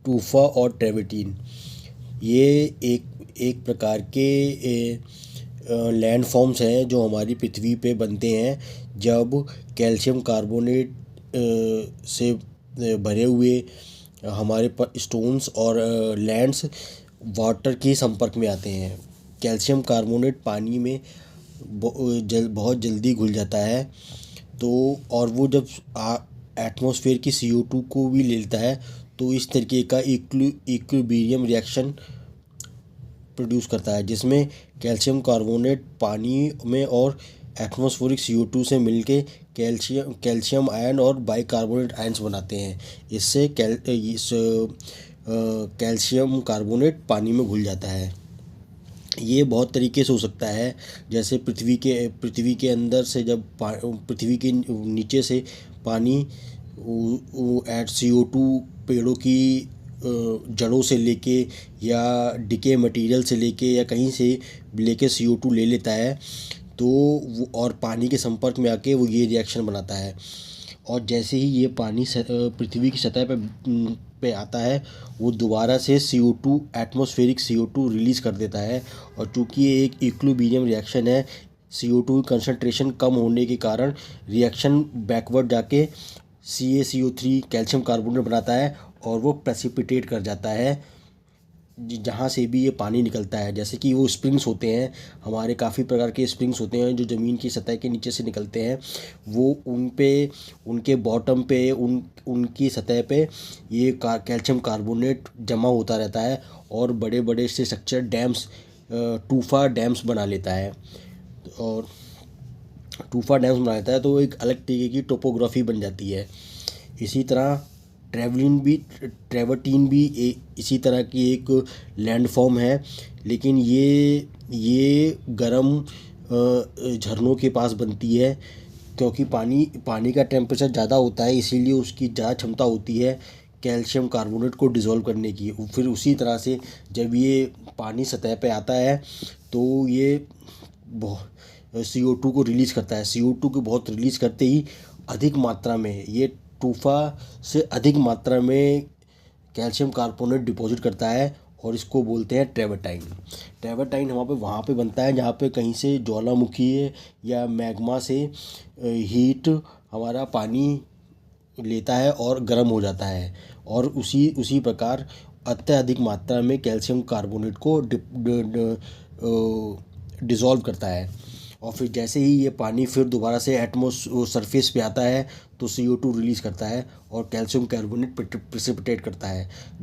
TUFA और ट्रेवर्टीन, ये एक एक प्रकार के लैंड फॉर्म्स हैं जो हमारी पृथ्वी पे बनते हैं जब कैल्शियम कार्बोनेट से भरे हुए हमारे स्टोन्स और लैंड्स वाटर के संपर्क में आते हैं। कैल्शियम कार्बोनेट पानी में बहुत जल्दी घुल जाता है, तो और वो जब एटमॉस्फेयर की CO2 को भी ले लेता है तो इस तरीके का इक्विलिब्रियम रिएक्शन प्रोड्यूस करता है, जिसमें कैल्शियम कार्बोनेट पानी में और एटमॉस्फेरिक CO2 से मिलके कैल्शियम आयन और बाइकार्बोनेट आयन्स बनाते हैं। इससे कैल्शियम कार्बोनेट पानी में घुल जाता है। ये बहुत तरीके से हो सकता है, जैसे पृथ्वी के अंदर से जब पृथ्वी के नीचे से पानी एट CO2 पेड़ों की जड़ों से लेके या डिके मटेरियल से लेके या कहीं से लेके CO2 ले लेता है, तो वो और पानी के संपर्क में आके वो ये रिएक्शन बनाता है। और जैसे ही ये पानी पृथ्वी की सतह पे आता है, वो दोबारा से CO2 एटमॉस्फेरिक CO2 रिलीज़ कर देता है। और चूँकि ये एक इक्विलिब्रियम रिएक्शन है, CO2 कंसंट्रेशन कम होने के कारण रिएक्शन बैकवर्ड जाके CaCO3 कैल्शियम कार्बोनेट बनाता है और वो प्रेसिपिटेट कर जाता है जहाँ से भी ये पानी निकलता है। जैसे कि वो स्प्रिंग्स होते हैं, हमारे काफ़ी प्रकार के स्प्रिंग्स होते हैं जो ज़मीन की सतह के नीचे से निकलते हैं, वो उन पे उनके बॉटम पे उनकी सतह पे ये कैल्शियम कार्बोनेट जमा होता रहता है और बड़े बड़े से स्ट्रक्चर डैम्स, टूफा डैम्स बना लेता है। और टूफा डैम्स बना लेता है तो एक अलग तरीके की टोपोग्राफी बन जाती है। इसी तरह ट्रेवर्टीन भी इसी तरह की एक लैंडफॉर्म है, लेकिन ये गर्म झरनों के पास बनती है, क्योंकि पानी का टेम्परेचर ज़्यादा होता है, इसीलिए उसकी ज़्यादा क्षमता होती है कैल्शियम कार्बोनेट को डिज़ोल्व करने की। फिर उसी तरह से जब ये पानी सतह पे आता है तो ये CO2 को रिलीज़ करता है। CO2 को बहुत रिलीज़ करते ही अधिक मात्रा में ये टूफा से अधिक मात्रा में कैल्शियम कार्बोनेट डिपॉजिट करता है और इसको बोलते हैं ट्रेवर्टाइन। ट्रेवर्टाइन वहाँ पे बनता है जहाँ पे कहीं से ज्वालामुखी या मैग्मा से हीट हमारा पानी लेता है और गर्म हो जाता है, और उसी प्रकार अत्यधिक मात्रा में कैल्शियम कार्बोनेट को डिज़ोल्व करता है। और फिर जैसे ही ये पानी फिर दोबारा से सरफेस पे आता है तो CO2 रिलीज़ करता है और कैल्शियम कार्बोनेट प्रेसिपिटेट करता है।